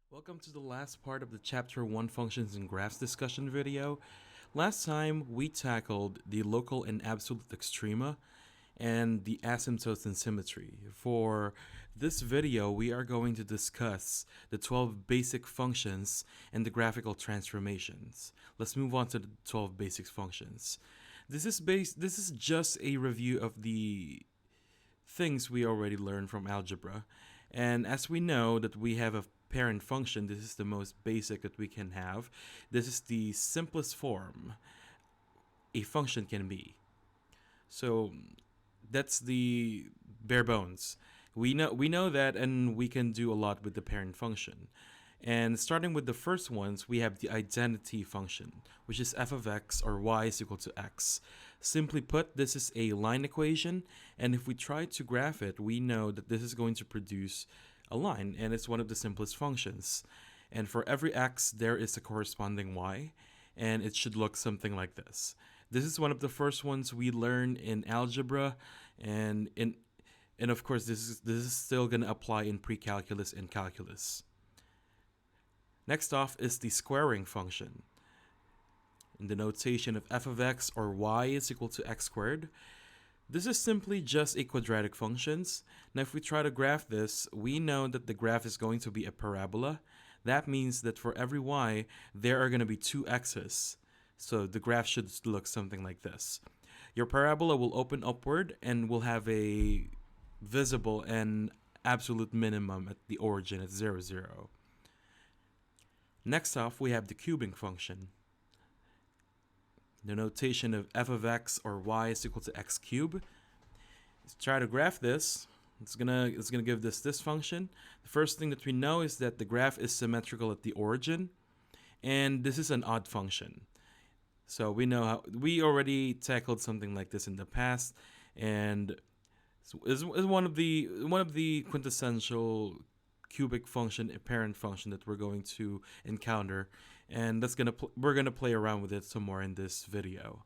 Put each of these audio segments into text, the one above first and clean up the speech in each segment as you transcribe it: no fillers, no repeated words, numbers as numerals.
Welcome to the last part of the Chapter 1 Functions and Graphs discussion video. Last time we tackled the local and absolute extrema and the asymptotes and symmetry. For this video, we are going to discuss the 12 basic functions and the graphical transformations. Let's move on to the 12 basic functions. This is just a review of the things we already learned from algebra. And as we know that we have a parent function, this is the most basic that we can have. This is the simplest form a function can be. So that's the bare bones. We know that, and we can do a lot with the parent function. And starting with the first ones, we have the identity function, which is f of x or y is equal to x. Simply put, this is a line equation, and if we try to graph it, we know that this is going to produce a line, and it's one of the simplest functions. And for every x, there is a corresponding y, and it should look something like this. This is one of the first ones we learn in algebra, and of course this is still going to apply in precalculus and calculus. Next off is the squaring function. In the notation of f of x or y is equal to x squared, this is simply just a quadratic functions. Now if we try to graph this, we know that the graph is going to be a parabola. That means that for every y, there are going to be two x's. So the graph should look something like this. Your parabola will open upward and will have a visible and absolute minimum at the origin at 0, 0. Next off, we have the cubing function. The notation of f of x or y is equal to x cubed. Let's try to graph this. It's gonna give this function. The first thing that we know is that the graph is symmetrical at the origin, and this is an odd function. So we know how we already tackled something like this in the past, and is one of the quintessential cubic function, a parent function that we're going to encounter, and we're gonna play around with it some more in this video.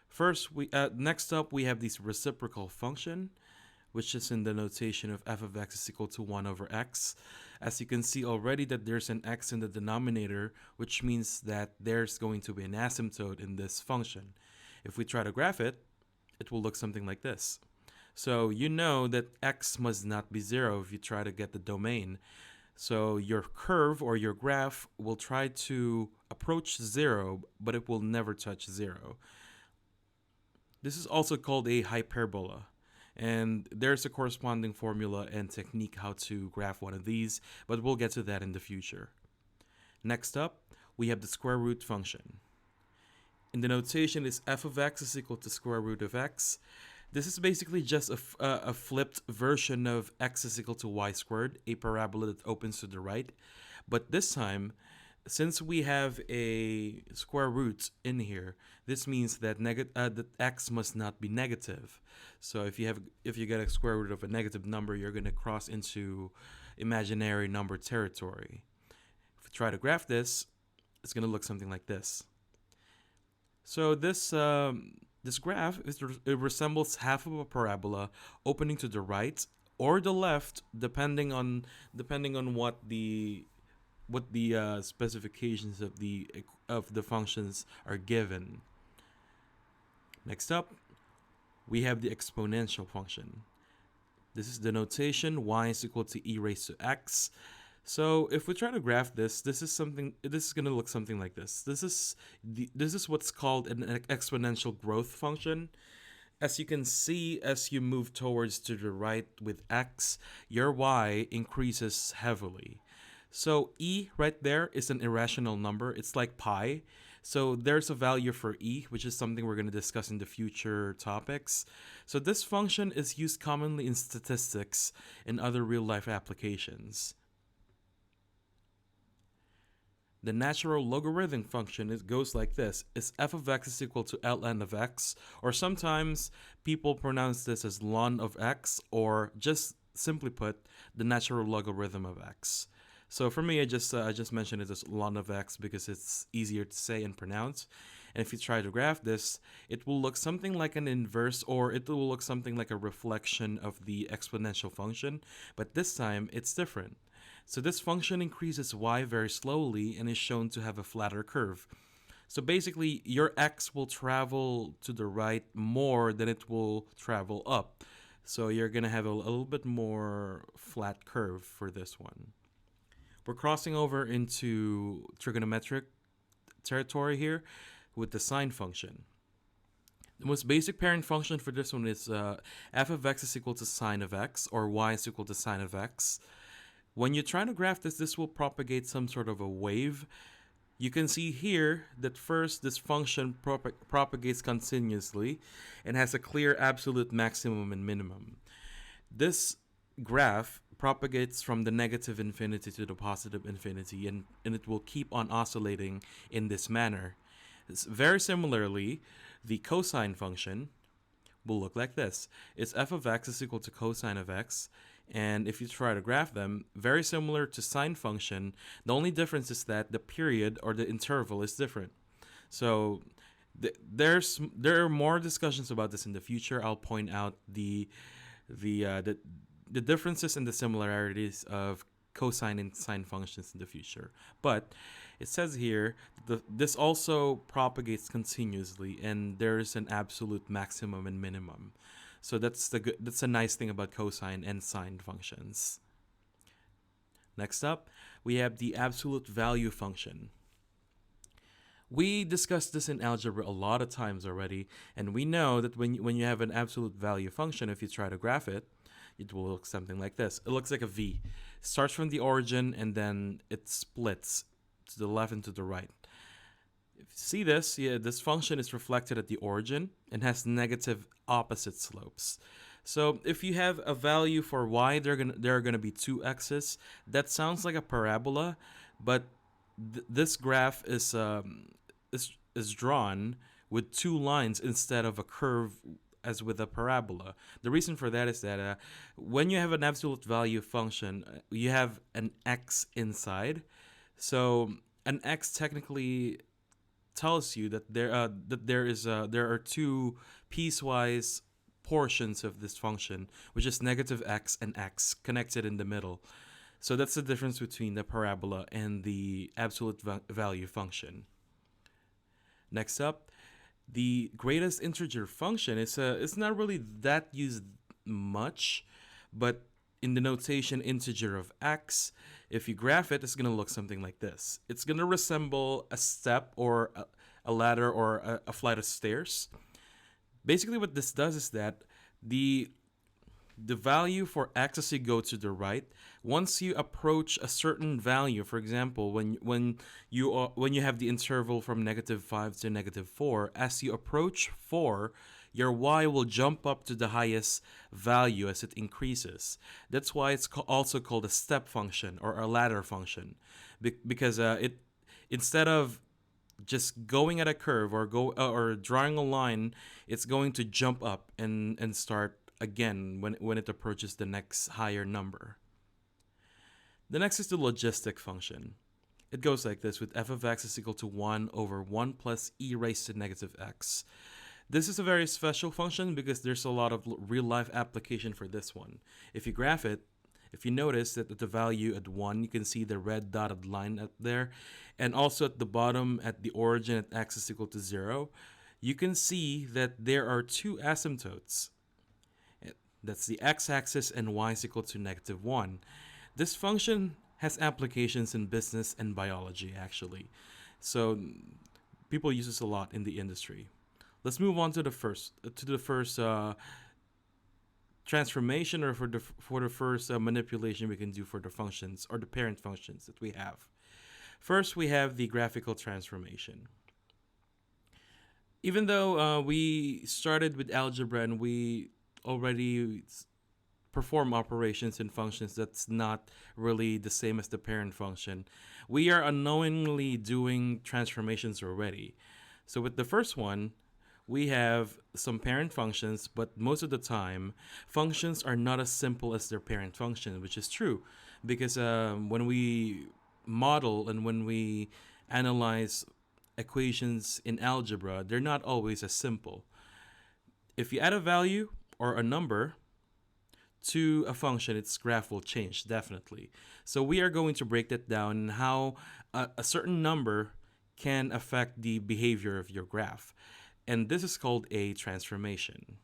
First, next up we have this reciprocal function, which is in the notation of f of x is equal to 1 over x. As you can see already that there's an x in the denominator, which means that there's going to be an asymptote in this function. If we try to graph it, it will look something like this. So you know that x must not be 0 if you try to get the domain. So your curve or your graph will try to approach 0, but it will never touch 0. This is also called a hyperbola. And there's a corresponding formula and technique how to graph one of these, but we'll get to that in the future. Next up, we have the square root function. In the notation is f of x is equal to square root of x. This is basically just a flipped version of x is equal to y squared, a parabola that opens to the right. But this time, since we have a square root in here, this means that that x must not be negative. So if you get a square root of a negative number, you're going to cross into imaginary number territory. If we try to graph this, it's going to look something like this. So this graph it resembles half of a parabola opening to the right or the left, depending on what the specifications of the functions are given. Next up, we have the exponential function. This is the notation y is equal to e raised to x. So if we try to graph this is going to look something like this. This is what's called an exponential growth function. As you can see, as you move towards to the right with x, your y increases heavily. So e right there is an irrational number. It's like pi. So there's a value for e, which is something we're going to discuss in the future topics. So this function is used commonly in statistics and other real-life applications. The natural logarithm function goes like this. Is f of x is equal to ln of x, or sometimes people pronounce this as ln of x, or just simply put, the natural logarithm of x. So for me, I just mentioned it as ln of x because it's easier to say and pronounce. And if you try to graph this, it will look something like an inverse, or it will look something like a reflection of the exponential function. But this time, it's different. So this function increases y very slowly and is shown to have a flatter curve. So basically, your x will travel to the right more than it will travel up. So you're going to have a little bit more flat curve for this one. We're crossing over into trigonometric territory here with the sine function. The most basic parent function for this one is f of x is equal to sine of x, or y is equal to sine of x. When you're trying to graph this, this will propagate some sort of a wave. You can see here that first this function propagates continuously and has a clear absolute maximum and minimum. This graph propagates from the negative infinity to the positive infinity, and it will keep on oscillating in this manner. Very similarly, the cosine function will look like this. It's f of x is equal to cosine of x. And if you try to graph them, very similar to sine function, the only difference is that the period or the interval is different. So there are more discussions about this in the future. I'll point out the differences and the similarities of cosine and sine functions in the future. But it says here this also propagates continuously, and there's an absolute maximum and minimum. So that's a nice thing about cosine and sine functions. Next up, we have the absolute value function. We discussed this in algebra a lot of times already, and we know that when you have an absolute value function, if you try to graph it, it will look something like this. It looks like a V. It starts from the origin and then it splits to the left and to the right. If you see this, this function is reflected at the origin and has negative opposite slopes. So if you have a value for y, there are gonna be two x's. That sounds like a parabola, but this graph is drawn with two lines instead of a curve as with a parabola. The reason for that is that when you have an absolute value function, you have an x inside. So an x technically tells you that there are two piecewise portions of this function, which is negative x and x connected in the middle. So that's the difference between the parabola and the absolute value function. Next up, the greatest integer function it's not really that used much, but in the notation integer of x, if you graph it, it's going to look something like this. It's going to resemble a step or a ladder or a flight of stairs. Basically what this does is that the value for x as you go to the right, once you approach a certain value, for example, when you have the interval from -5 to -4, as you approach 4, your y will jump up to the highest value as it increases. That's why it's also called a step function or a ladder function, because it, instead of just going at a curve or drawing a line, it's going to jump up and start again when it approaches the next higher number. The next is the logistic function. It goes like this, with f of x is equal to 1 over 1 plus e raised to -x. This is a very special function because there's a lot of real-life application for this one. If you graph it, if you notice that at the value at 1, you can see the red dotted line up there, and also at the bottom at the origin at x is equal to 0, you can see that there are two asymptotes. That's the x-axis and y is equal to -1. This function has applications in business and biology, actually. So people use this a lot in the industry. Let's move on to the first transformation, or for the first manipulation we can do for the functions or the parent functions that we have. First, we have the graphical transformation. Even though we started with algebra and we already perform operations in functions that's not really the same as the parent function, we are unknowingly doing transformations already. So with the first one, we have some parent functions, but most of the time, functions are not as simple as their parent function, which is true, because when we model and when we analyze equations in algebra, they're not always as simple. If you add a value or a number to a function, its graph will change, definitely. So we are going to break that down and how a certain number can affect the behavior of your graph. And this is called a transformation.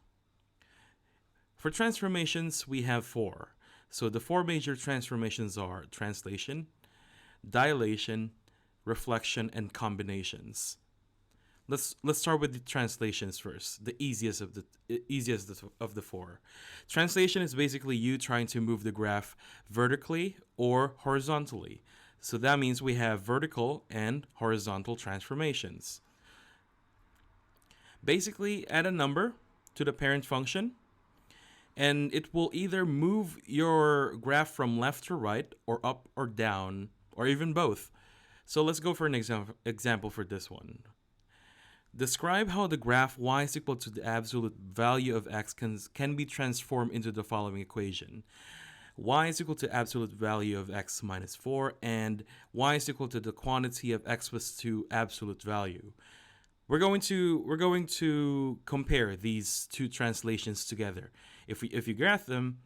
For transformations, we have four. So the four major transformations are translation, dilation, reflection, and combinations. Let's start with the translations first, the easiest of the four. Translation is basically you trying to move the graph vertically or horizontally. So that means we have vertical and horizontal transformations. Basically, add a number to the parent function, and it will either move your graph from left to right, or up or down, or even both. So let's go for an example for this one. Describe how the graph y is equal to the absolute value of x can be transformed into the following equation. Y is equal to absolute value of x minus 4, and y is equal to the quantity of x plus 2 absolute value. We're going to compare these two translations together. If you graph them,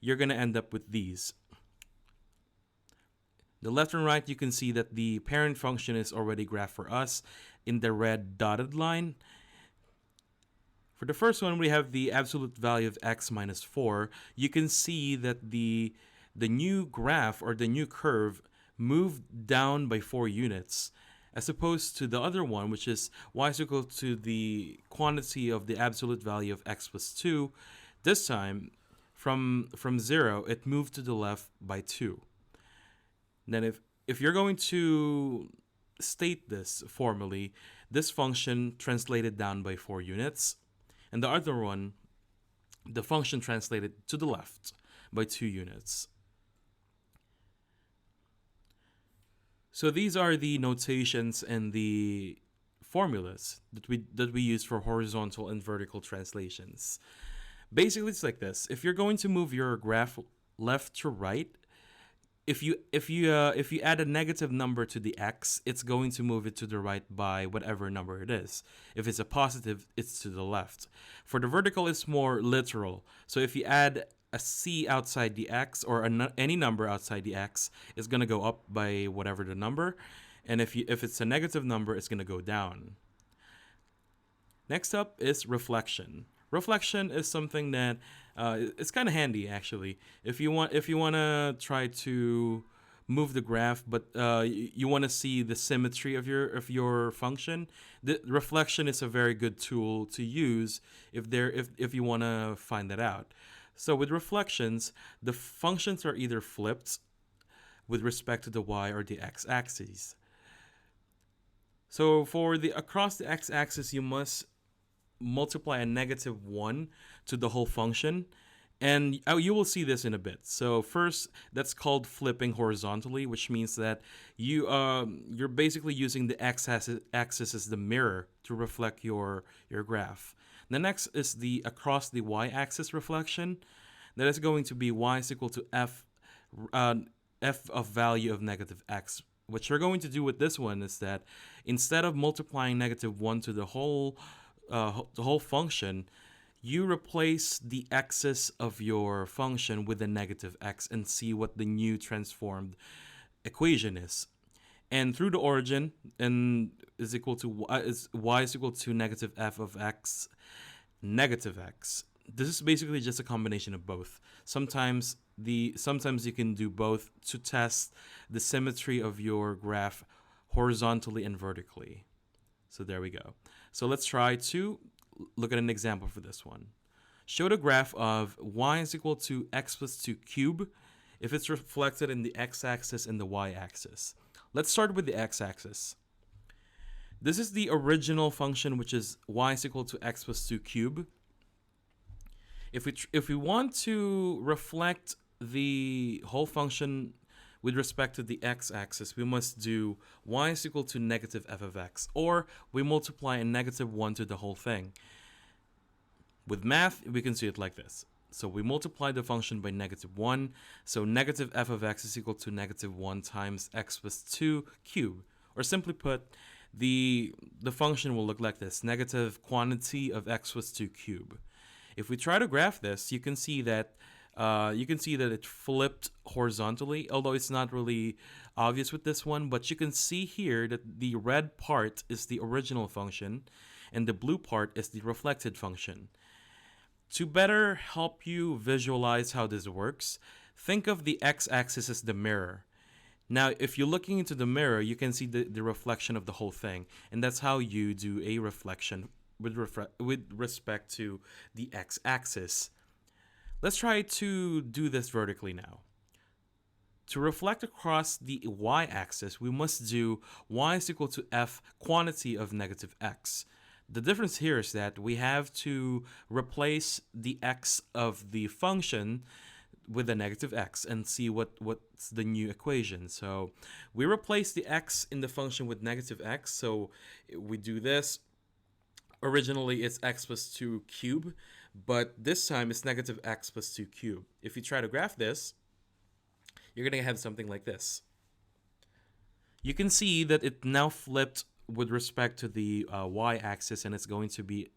you're going to end up with these. The left and right, you can see that the parent function is already graphed for us in the red dotted line. For the first one, we have the absolute value of x minus 4. You can see that the new graph or the new curve moved down by 4 units, as opposed to the other one, which is y is equal to the quantity of the absolute value of x plus 2. This time, from 0, it moved to the left by 2. Then if you're going to state this formally, this function translated down by 4 units, and the other one, the function translated to the left by 2 units. So these are the notations and the formulas that we use for horizontal and vertical translations. Basically, it's like this. If you're going to move your graph left to right, if you add a negative number to the x, it's going to move it to the right by whatever number it is. If it's a positive, it's to the left. For the vertical, it's more literal. So if you add a c outside the x, or any number outside the x, it's going to go up by whatever the number. And if it's a negative number, it's going to go down. Next up is reflection. Reflection is something that it's kind of handy, actually. If you want to try to move the graph, but you want to see the symmetry of your function, the reflection is a very good tool to use if you want to find that out. So with reflections, the functions are either flipped with respect to the y or the x-axis. So for the across the x-axis, you must multiply a negative 1 to the whole function, and you will see this in a bit. So first, that's called flipping horizontally, which means that you're basically using the x-axis as the mirror to reflect your graph. The next is the across the y-axis reflection. That is going to be y is equal to f of value of negative x. What you're going to do with this one is that instead of multiplying negative 1 to the whole function, you replace the x's of your function with a negative x and see what the new transformed equation is. And through the origin, and is equal to y is equal to negative f of x, negative x. This is basically just a combination of both. Sometimes you can do both to test the symmetry of your graph horizontally and vertically. So there we go. So let's try to look at an example for this one. Show the graph of y is equal to x plus 2 cube if it's reflected in the x-axis and the y-axis. Let's start with the x-axis. This is the original function, which is y is equal to x plus 2 cube. If we want to reflect the whole function with respect to the x-axis, we must do y is equal to negative f of x, or we multiply a negative 1 to the whole thing. With math, we can see it like this. So we multiply the function by negative 1, so negative f of x is equal to negative 1 times x plus 2 cubed. Or simply put, the function will look like this, negative quantity of x plus 2 cubed. If we try to graph this, you can see that you can see that it flipped horizontally, although it's not really obvious with this one, but you can see here that the red part is the original function and the blue part is the reflected function. To better help you visualize how this works, think of the x-axis as the mirror. Now, if you're looking into the mirror, you can see the reflection of the whole thing, and that's how you do a reflection with respect to the x-axis. Let's try to do this vertically now. To reflect across the y-axis, we must do y is equal to f quantity of negative x. The difference here is that we have to replace the x of the function with a negative x and see what's the new equation. So we replace the x in the function with negative x. So we do this. Originally it's x plus 2 cube, but this time it's negative x plus 2 cube. If you try to graph this, you're going to have something like this. You can see that it now flipped with respect to the y-axis, and it's going to be,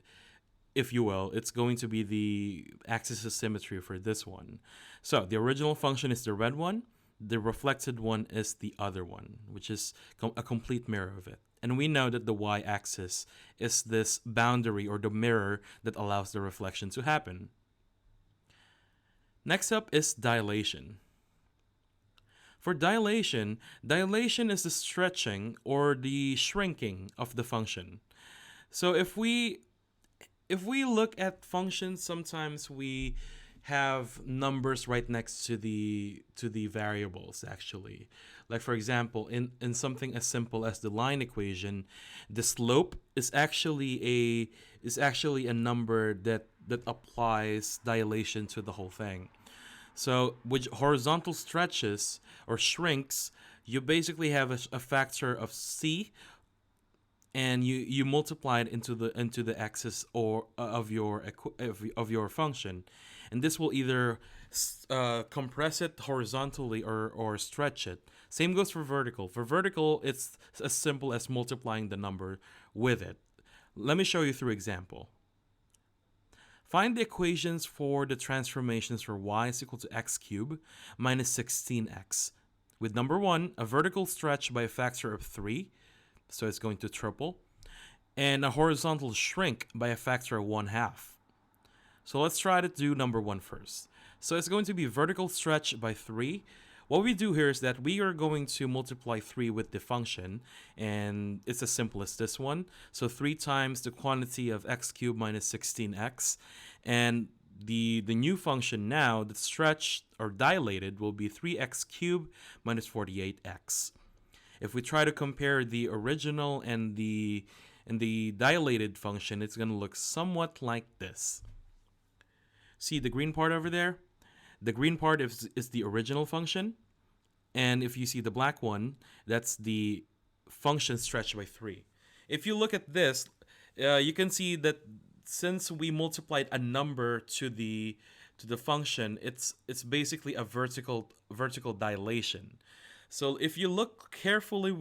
if you will, it's going to be the axis of symmetry for this one. So the original function is the red one, the reflected one is the other one, which is a complete mirror of it. And we know that the y-axis is this boundary or the mirror that allows the reflection to happen. Next up is dilation. For dilation is the stretching or the shrinking of the function. So if we look at functions, sometimes we have numbers right next to the variables actually. Like for example, in something as simple as the line equation, the slope is actually a number that applies dilation to the whole thing. So with horizontal stretches or shrinks, you basically have a factor of c, and you multiply it into the axis or of your function, and this will either compress it horizontally or stretch it. Same goes for vertical. For vertical, it's as simple as multiplying the number with it. Let me show you through example. Find the equations for the transformations for y is equal to x cubed minus 16x. With number 1, a vertical stretch by a factor of 3, so it's going to triple, and a horizontal shrink by a factor of 1/2. So let's try to do number 1 first. So it's going to be vertical stretch by 3. What we do here is that we are going to multiply 3 with the function, and it's as simple as this one. So 3 times the quantity of x cubed minus 16x, and the new function now that's stretched or dilated will be 3x cubed minus 48x. If we try to compare the original and the dilated function, it's going to look somewhat like this. See the green part over there? The green part is the original function, and if you see the black one, that's the function stretched by 3. If you look at this, you can see that since we multiplied a number to the function, it's basically a vertical dilation. So if you look carefully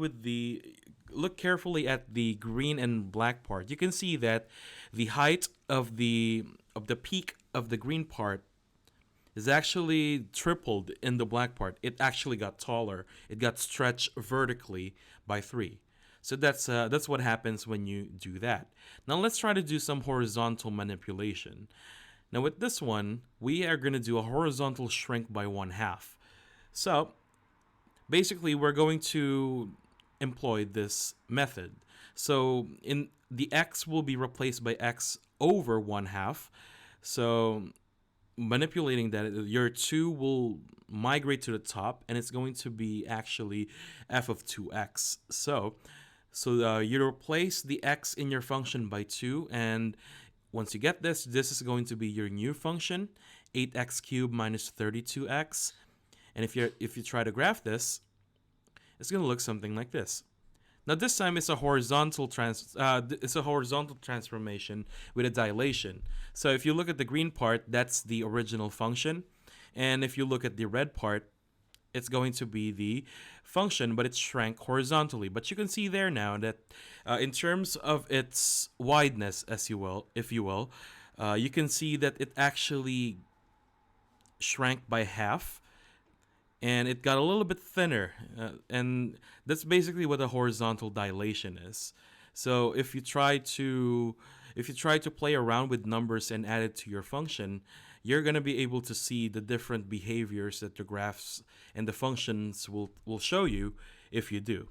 at the green and black part, you can see that the height of the peak of the green part is actually tripled in the black part. It actually got taller. It got stretched vertically by 3. So that's what happens when you do that. Now let's try to do some horizontal manipulation. Now with this one, we are going to do a horizontal shrink by 1/2. So basically, we're going to employ this method. So in the x will be replaced by x over 1/2. So manipulating that, your 2 will migrate to the top, and it's going to be actually f of 2x. So you replace the x in your function by 2, and once you get this is going to be your new function, 8x cubed minus 32x. And if you try to graph this, it's going to look something like this. Now this time it's a horizontal transformation with a dilation. So if you look at the green part, that's the original function, and if you look at the red part, it's going to be the function, but it's shrank horizontally. But you can see there now that in terms of its wideness, if you will, you can see that it actually shrank by half, and it got a little bit thinner. And that's basically what a horizontal dilation is. So if you try to play around with numbers and add it to your function, you're going to be able to see the different behaviors that the graphs and the functions will show you if you do.